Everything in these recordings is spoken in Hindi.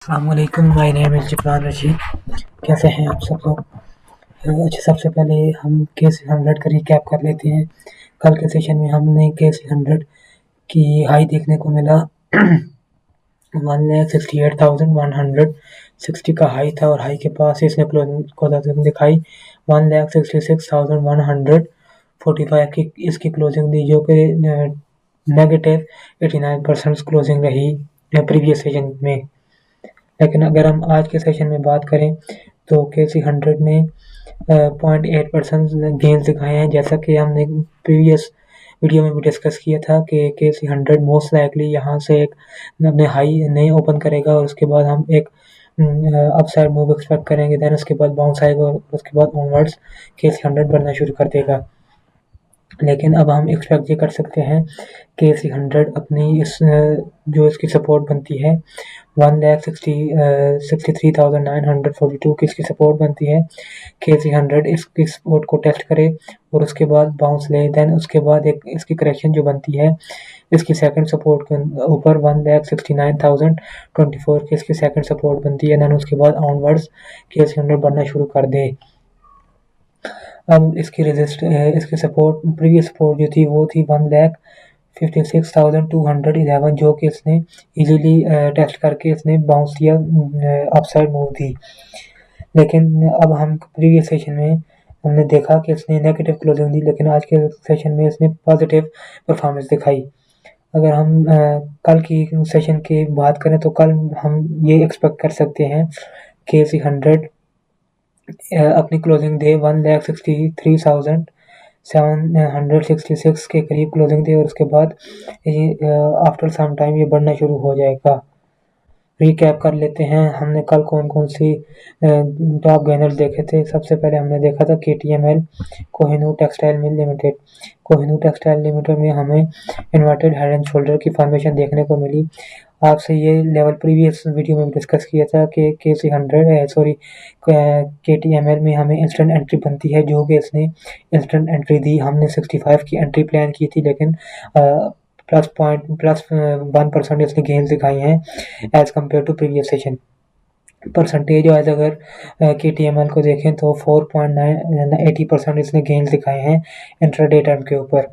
अस्सलामुअलैकुम, my name is Jibran Rashid. कैसे हैं आप सब लोग? अच्छा, सबसे पहले हम K600 का रिकैप कर लेते हैं। कल के सेशन में हमने K600 की हाई देखने को मिला 1,68,160 का हाई था और हाई के पास इसने क्लोजिंग दिखाई 1,66,145 की इसकी क्लोजिंग दी, जो कि नेगेटिव 89% क्लोजिंग रही प्रीवियस सेशन में। लेकिन अगर हम आज के सेशन में बात करें तो K600 ने 0.8% गेंस दिखाए हैं। जैसा कि हमने प्रीवियस वीडियो में भी डिस्कस किया था कि K600 मोस्ट लाइकली यहाँ से एक अपने हाई नहीं ओपन करेगा और उसके बाद हम एक अपसाइड मूव एक्सपेक्ट करेंगे। देन उसके बाद बाउंस आएगा और उसके बाद ऑनवर्ड्स K600 बढ़ना शुरू कर देगा। लेकिन अब हम एक्सपेक्ट ये कर सकते हैं कि K600 अपनी इस जो इसकी सपोर्ट बनती है 1,63,942 की इसकी सपोर्ट बनती है। K600 इसकी सपोर्ट को टेस्ट करे और उसके बाद बाउंस ले। देन उसके बाद एक इसकी करेक्शन जो बनती है इसकी सेकंड सपोर्ट के ऊपर 1,69,024 की इसकी सेकंड सपोर्ट बनती है। देन उसके बाद ऑनवर्ड्स K600 बढ़ना शुरू कर दे। अब इसकी सपोर्ट प्रीवियस सपोर्ट जो थी वो थी 1,56,211, जो कि इसने इजीली टेस्ट करके इसने बाउंस दिया, अपसाइड मूव दी। लेकिन अब हम प्रीवियस सेशन में हमने देखा कि इसने नेगेटिव क्लोजिंग दी, लेकिन आज के सेशन में इसने पॉजिटिव परफॉर्मेंस दिखाई। अगर हम कल की सेशन की बात करें तो कल हम ये एक्सपेक्ट कर सकते हैं कि K600 अपनी क्लोजिंग दे 1,63,766 के करीब क्लोजिंग दे और उसके बाद ये आफ्टर सम टाइम ये बढ़ना शुरू हो जाएगा। रिकैप कर लेते हैं हमने कल कौन कौन सी टॉप गेनर्स देखे थे। सबसे पहले हमने देखा था KTML Kohinoor textile mill limited. Kohinoor textile limited में हमें इन्वर्टेड हेड एंड शोल्डर की फॉर्मेशन देखने को मिली। आपसे ये लेवल प्रीवियस वीडियो में डिस्कस किया था कि KTML में हमें इंस्टेंट एंट्री बनती है, जो कि इसने इंस्टेंट एंट्री दी। हमने 65 की एंट्री प्लान की थी, लेकिन प्लस 1% इसने गेंस दिखाई हैं as compared to previous session. Percentage wise अगर KTML को देखें तो 4.80% इसने गेंस दिखाए हैं इंट्राडे टाइम के ऊपर।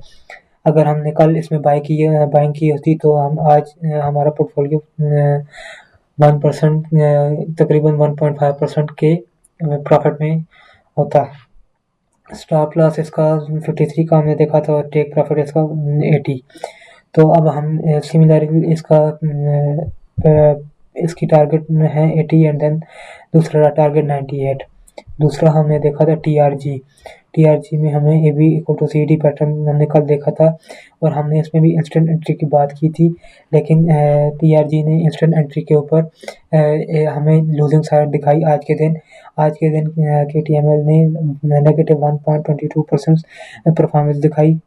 अगर हमने कल इसमें बाइंग की होती तो हम आज हमारा पोर्टफोलियो 1% तकरीबन 1.5% के प्रॉफिट में होता। स्टॉप लॉस इसका 53 का हमने देखा था और टेक प्रॉफिट इसका 80। तो अब हम सिमिलरली इसकी टारगेट है 80 एंड देन दूसरा टारगेट 98। दूसरा हमने देखा था TRG में हमें AB equal to CD pattern हमने कल देखा था और हमने इसमें भी इंस्टेंट एंट्री की बात की थी। लेकिन TRG ने इंस्टेंट एंट्री के ऊपर हमें लूजिंग साइड दिखाई आज के दिन। KTML ने नेगेटिव 1.22% परफॉर्मेंस दिखाई।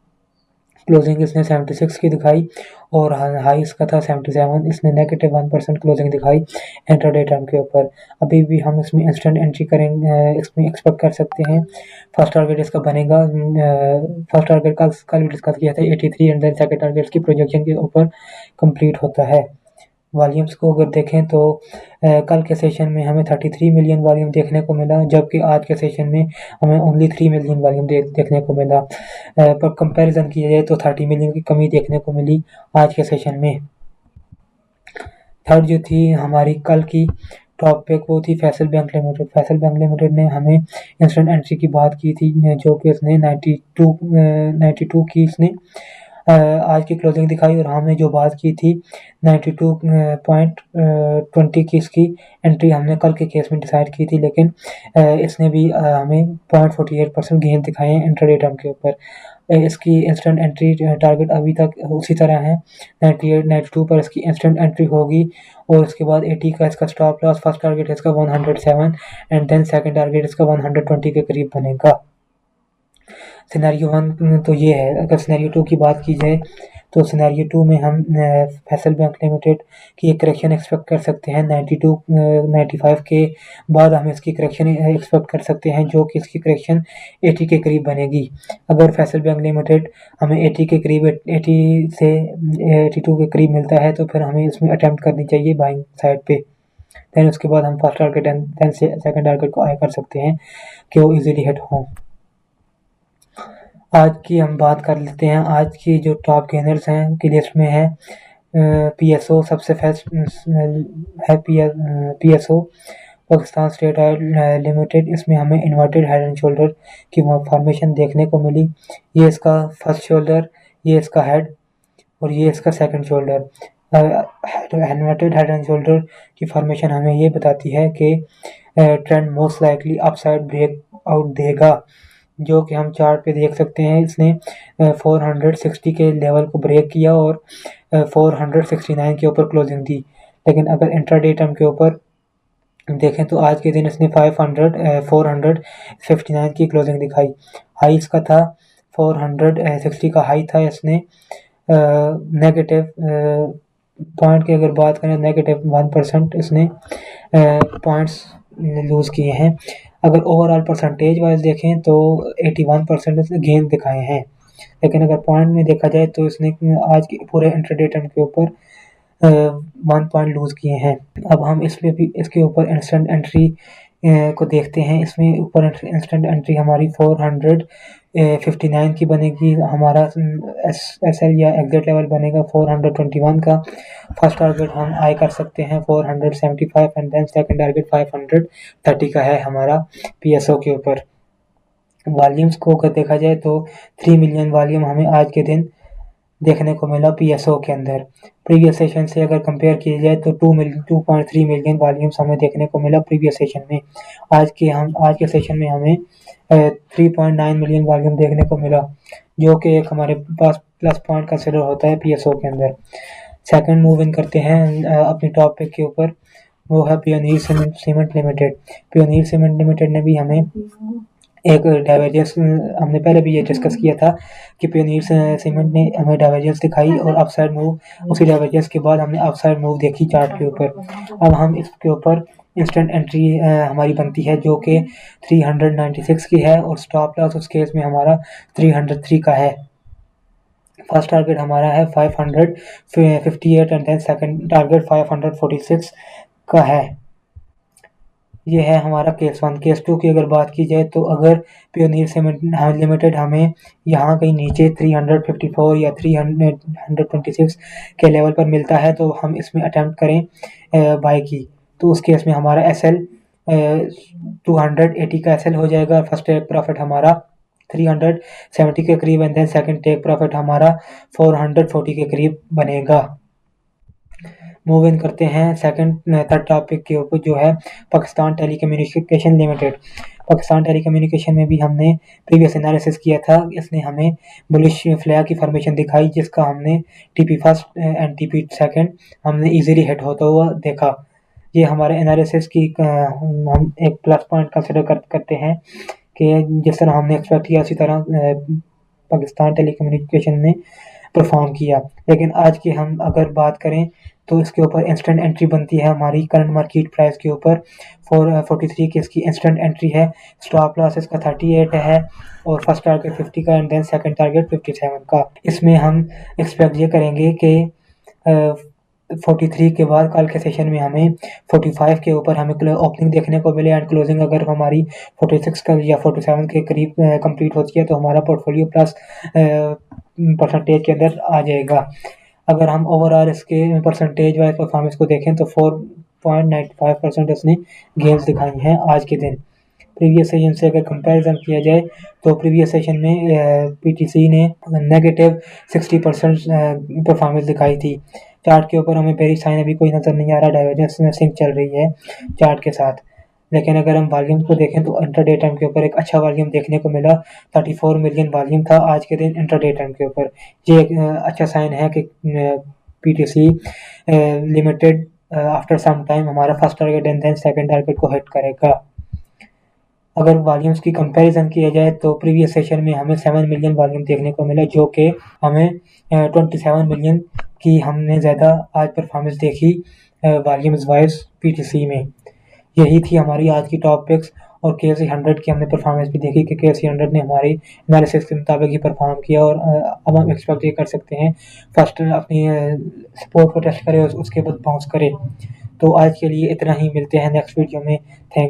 क्लोजिंग इसने 76 की दिखाई और हाई इसका था 77। इसने नेगेटिव 1% क्लोजिंग दिखाई इंट्राडे टाइम के ऊपर। अभी भी हम इसमें इंस्टेंट एंट्री करेंगे, इसमें एक्सपेक्ट कर सकते हैं। फर्स्ट टारगेट इसका बनेगा, फर्स्ट टारगेट का कल भी डिस्कस किया था 83 एंड देन सेकंड टारगेट की प्रोजेक्शन के ऊपर कंप्लीट होता है। वॉल्यूम्स को अगर देखें तो कल के सेशन में हमें 33 मिलियन वॉल्यूम देखने को मिला, जबकि आज के सेशन में हमें ओनली 3 मिलियन वॉल्यूम देखने को मिला। पर कंपैरिजन किया जाए तो 30 मिलियन की कमी देखने को मिली आज के सेशन में। थर्ड जो थी हमारी कल की टॉप पिक वो थी Faisal bank limited. Faisal bank limited ने हमें इंस्टेंट एंट्री की बात की थी, जो कि इसने 92 की इसने आज की क्लोजिंग दिखाई और हमने जो बात की थी 92.20 की इसकी एंट्री हमने कल के केस में डिसाइड की थी। लेकिन इसने भी हमें 0.48% गेन दिखाए हैं इंट्राडे टर्म के ऊपर। इसकी इंस्टेंट एंट्री टारगेट अभी तक उसी तरह है 98 92 पर इसकी इंस्टेंट एंट्री होगी और उसके बाद 80 का इसका स्टॉप लॉस। फर्स्ट टारगेट इसका 107 एंड देन सेकंड टारगेट इसका 120 के करीब बनेगा। सिनेरियो 1 तो ये है। अगर सिनेरियो 2 की बात की जाए तो सिनेरियो 2 में हम फैसल बैंक लिमिटेड की एक करेक्शन एक्सपेक्ट कर सकते हैं 95 के बाद हम इसकी करेक्शन एक्सपेक्ट कर सकते हैं, जो कि इसकी करेक्शन 80 के करीब बनेगी। अगर फैसल बैंक लिमिटेड हमें 80 के करीब 80 से 82 के करीब मिलता है तो फिर हमें इसमें अटेम्प्ट करनी चाहिए बाइंग साइड पे। देन उसके बाद हम फर्स्ट टारगेट देन से सेकंड टारगेट को आई कर सकते हैं कि वो इजीली हिट हो। आज की हम बात कर लेते हैं, आज की जो टॉप गेनर्स हैं की लिस्ट में है पीएसओ सबसे फर्स्ट है, PSO Pakistan state oil limited. इसमें हमें इन्वर्टेड हेड एंड शोल्डर की फॉर्मेशन देखने को मिली। ये इसका फर्स्ट शोल्डर, ये इसका हेड और ये इसका second shoulder. Inverted head and shoulder की फॉर्मेशन हमें ये बताती है कि trend most likely upside break out देगा, जो कि हम चार्ट पे देख सकते हैं। इसने 460 के लेवल को ब्रेक किया और 469 के ऊपर क्लोजिंग दी। लेकिन अगर इंट्राडे टर्म के ऊपर देखें तो आज के दिन इसने 459 की क्लोजिंग दिखाई। हाई इसका था 460 का हाई था। इसने नेगेटिव पॉइंट की अगर बात करें नेगेटिव 1% इसने पॉइंट्स लूज़ किए हैं। अगर ओवरऑल परसेंटेज वाइज देखें तो 81% इसने गेन दिखाए हैं। लेकिन अगर पॉइंट में देखा जाए तो इसने आज के पूरे इंट्राडे टर्म के ऊपर 1 पॉइंट लूज़ किए हैं। अब हम इसमें भी इसके ऊपर इंस्टेंट एंट्री को देखते हैं। इसमें ऊपर इंस्टेंट एंट्री हमारी 459 की बनेगी। हमारा एसएल या एग्जिट लेवल बनेगा 421 का। फर्स्ट टारगेट हम आई कर सकते हैं 475 एंड देन सेकंड टारगेट 530 का है हमारा पीएसओ के ऊपर। वॉल्यूम्स को अगर देखा जाए तो 3 मिलियन वॉल्यूम हमें आज के दिन देखने को मिला पीएसओ के अंदर। प्रीवियस सेशन से अगर कंपेयर किया जाए तो 2.3 मिलियन वॉल्यूम्स हमें देखने को मिला प्रीवियस सेशन में। आज के सेशन में हमें 3.9 मिलियन वॉल्यूम देखने को मिला, जो कि एक हमारे पास प्लस पॉइंट कंसिडर होता है पीएसओ के अंदर। सेकंड मूव इन करते हैं अपनी टॉप पिक के ऊपर, वो है pioneer cement limited. Pioneer cement limited ने भी हमें एक डाइवर्जेंस, हमने पहले भी ये डिस्कस किया था कि पियोनियर सीमेंट ने हमें डाइवर्जेंस दिखाई और अपसाइड मूव, उसी डाइवर्जेंस के बाद हमने अपसाइड मूव देखी चार्ट के ऊपर। अब हम इसके ऊपर इंस्टेंट एंट्री हमारी बनती है जो कि 396 की है और स्टॉप लॉस उस केस में हमारा 303 का है। फर्स्ट टारगेट हमारा है 558 एंड देन सेकंड टारगेट 546 का है। ये है हमारा केस 1। केस 2 की अगर बात की जाए तो अगर पियोनियर सीमेंट लिमिटेड हमें यहाँ कहीं नीचे 354 या 326 के लेवल पर मिलता है तो हम इसमें अटेम्प्ट करें बाय की, तो उस केस में हमारा एसएल 280 का एसएल हो जाएगा। फर्स्ट टेक प्रॉफिट हमारा 370 के करीब and then second take profit हमारा 440 के करीब बनेगा। मूव इन करते हैं थर्ड टॉपिक के ऊपर, जो है Pakistan telecommunication limited. Pakistan telecommunication में भी हमने प्रीवियस एनालिसिस किया था। इसने हमें बुलिश फ्लैग की फॉर्मेशन दिखाई, जिसका हमने TP first and TP second हमने इजीली हिट होता हुआ देखा। ये हमारे एनालिसिस की हम एक प्लस पॉइंट कंसिडर करते हैं कि जिस तरह हमने एक्सपेक्ट किया उसी तरह पाकिस्तान टेलीकम्युनिकेशन ने परफॉर्म किया। लेकिन आज की हम अगर बात करें तो इसके ऊपर इंस्टेंट एंट्री बनती है हमारी करंट मार्केट प्राइस के ऊपर 443 की इसकी इंस्टेंट एंट्री है। स्टॉप लॉस इसका 38 है और फर्स्ट टारगेट 50 का एंड देन सेकंड टारगेट 57 का। इसमें हम एक्सपेक्ट ये करेंगे कि 43 के बाद कल के सेशन में हमें 45 के ऊपर हमें ओपनिंग देखने को मिले एंड क्लोजिंग अगर हमारी 46 का या 47 के करीब कंप्लीट होती है तो हमारा पोर्टफोलियो प्लस परसेंटेज के अंदर आ जाएगा। अगर हम ओवरऑल इसके परसेंटेज वाइज परफॉर्मेंस को देखें तो 4.95% इसने गेम्स दिखाई हैं आज के दिन। प्रीवियस सेशन से अगर कंपैरिजन किया जाए तो प्रीवियस सेशन में पीटीसी ने नेगेटिव 60% परफॉर्मेंस दिखाई थी। चार्ट के ऊपर हमें बेरिश साइन अभी कोई नज़र नहीं आ रहा, डाइवर्जेंस में सिंक चल रही है चार्ट के साथ। लेकिन अगर हम वॉल्यूम को देखें तो इंट्राडे टाइम के ऊपर एक अच्छा वॉल्यूम देखने को मिला। 34 मिलियन वॉल्यूम था आज के दिन इंट्राडे टाइम के ऊपर। ये एक अच्छा साइन है कि PTC limited after some time हमारा first target and then second target को हिट करेगा। अगर वॉल्यूम्स की कंपैरिजन किया जाए तो प्रीवियस सेशन में हमें 7 मिलियन वॉल्यूम देखने को मिला, जो कि हमें 27 मिलियन की हमने ज़्यादा आज परफॉर्मेंस देखी वॉल्यूम्स वाइज पीटीसी में। यही थी हमारी आज की टॉप पिक्स और KSE 100 की हमने परफॉर्मेंस भी देखी कि KSE 100 ने हमारी एनालिसिस के मुताबिक ही परफॉर्म किया और अब हम एक्सपेक्ट ये कर सकते हैं फर्स्ट अपनी सपोर्ट को टेस्ट करे उसके बाद बाउंस करे। तो आज के लिए इतना ही, मिलते हैं नेक्स्ट वीडियो में। थैंक